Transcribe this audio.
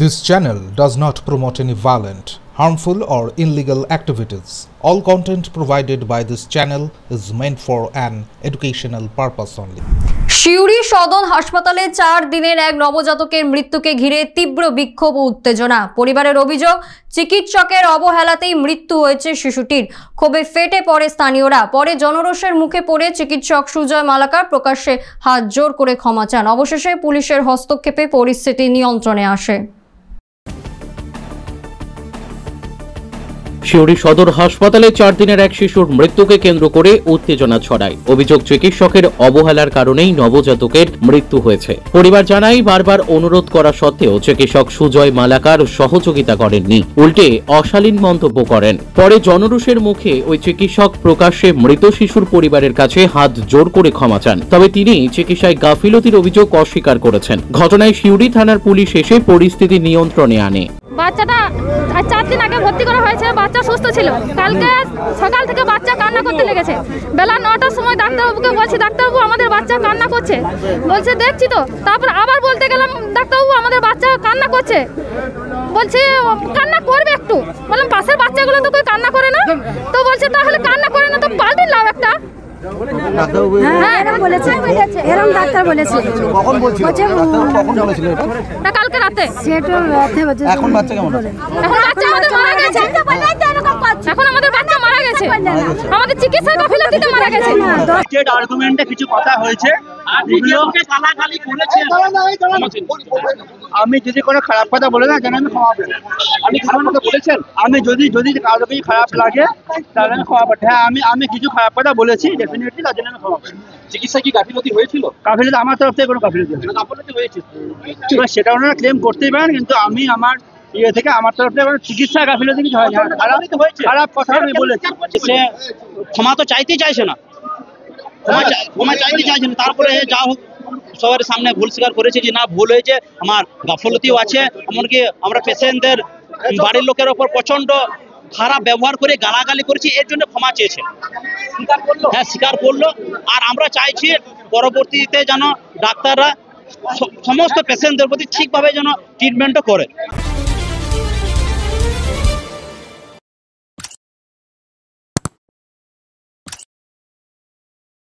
This channel does not promote any violent, harmful or illegal activities. All content provided by this channel is meant for an educational purpose only. শিউরি সদর হাসপাতালে 4 দিনের এক নবজাতকের মৃত্যুকে ঘিরে তীব্র বিক্ষোভ ও উত্তেজনা। পরিবারের অভিযোগ, চিকিৎসকের অবহেলাতেই মৃত্যু হয়েছে শিশুটির। ক্ষোভে ফেটে পড়ে স্থানীয়রা। পরে জনরোষের মুখে পড়ে চিকিৎসক সুজয় মালাকার প্রকাশ্যে হাত জোর করে ক্ষমা চান। অবশেষে পুলিশের হস্তক্ষেপে পরিস্থিতি নিয়ন্ত্রণে আসে। শিউরি সদর হাসপাতালে 4 দিনের এক শিশুর মৃত্যুকে কেন্দ্র করে উত্তেজনা ছড়ায়। অভিযোগ, চিকিৎসকের অবহেলার কারণেই নবজাতকের মৃত্যু হয়েছে। পরিবার জানায়, বারবার অনুরোধ করা সত্ত্বেও চিকিৎসক সুজয় মালাকার সহযোগিতা করেননি, উল্টে অশালীন মন্তব্য করেন। পরে জনরোষের মুখে ওই চিকিৎসক প্রকাশ্যে মৃত শিশুর পরিবারের কাছে হাত জোর করে ক্ষমা চান। তবে তিনি চিকিৎসায় গাফিলতির অভিযোগ অস্বীকার করেছেন। ঘটনায় শিউরি থানার পুলিশ এসে পরিস্থিতি নিয়ন্ত্রণে আনে। বাচ্চাটা 4 দিন আগে ভর্তি করা হয়েছে, বাচ্চা সুস্থ ছিল। কালকে সকাল থেকে বাচ্চা কান্না করতে লেগেছে। বেলা 9টার সময় ডাক্তারবাবুকে বলছি, ডাক্তারবাবু আমাদের বাচ্চা কান্না করছে। বলছে দেখছি তো। তারপর আবার বলতে গেলাম, ডাক্তারবাবু আমাদের বাচ্চা কান্না করছে। বলছে কান্না করবে একটু। বললাম পাশের বাচ্চাগুলো তো কেউ কান্না করে না। তো বলছে তাহলে কান্না করে না তো পাল্টে লাও একটা। হ্যাঁ এরকম বলেছে, এরকম ডাক্তার বলেছে। কখন বলছিল? কালকে রাতে। এখন বাচ্চা কেমন আছে? এখন বাচ্চা আমাদের মারা গেছে। এখন আমাদের বাচ্চা মারা গেছে। আমাদের চিকিৎসা গাফিলতিতে মারা গেছে। স্টেট আর্গুমেন্টে কিছু কথা হয়েছে। আমি যদি কোনো খারাপ কথা বলে না জানেন, ক্ষমা পাবেন। আমি খারাপ কথা বলেছেন, আমি যদি কারো কিছু খারাপ লাগে তাহলে আমি ক্ষমা পাবো। হ্যাঁ আমি কিছু খারাপ কথা বলেছি, ডেফিনেটলি তার জন্য আমি ক্ষমা পাবো। চিকিৎসা কি গাফিলতি হয়েছিল? গাফিলতি আমার তরফ থেকে কোনো গাফিলতি হয়েছে সেটা ওনারা ক্লেম করতেই পারেন, কিন্তু আমি আমার থেকে আমার তরফ থেকে চিকিৎসা গাফিলতি কিছু হয় না। খারাপ কথা আমি বলেছি। সে ক্ষমা তো চাইতেই চাইছে না, ক্ষমা চাইতে চাইছে না। তারপরে যা হোক সবার সামনে ভুল স্বীকার করেছে যে না, ভুল হয়েছে, আমার গাফলতিও আছে। এমনকি আমরা পেশেন্টদের বাড়ির লোকের ওপর প্রচন্ড খারাপ ব্যবহার করে গালাগালি করেছি, এর জন্য ক্ষমা চেয়েছে। হ্যাঁ, স্বীকার করলো। আর আমরা চাইছি পরবর্তীতে যেন ডাক্তাররা সমস্ত পেশেন্টদের প্রতি ঠিকভাবে যেন ট্রিটমেন্টও করে।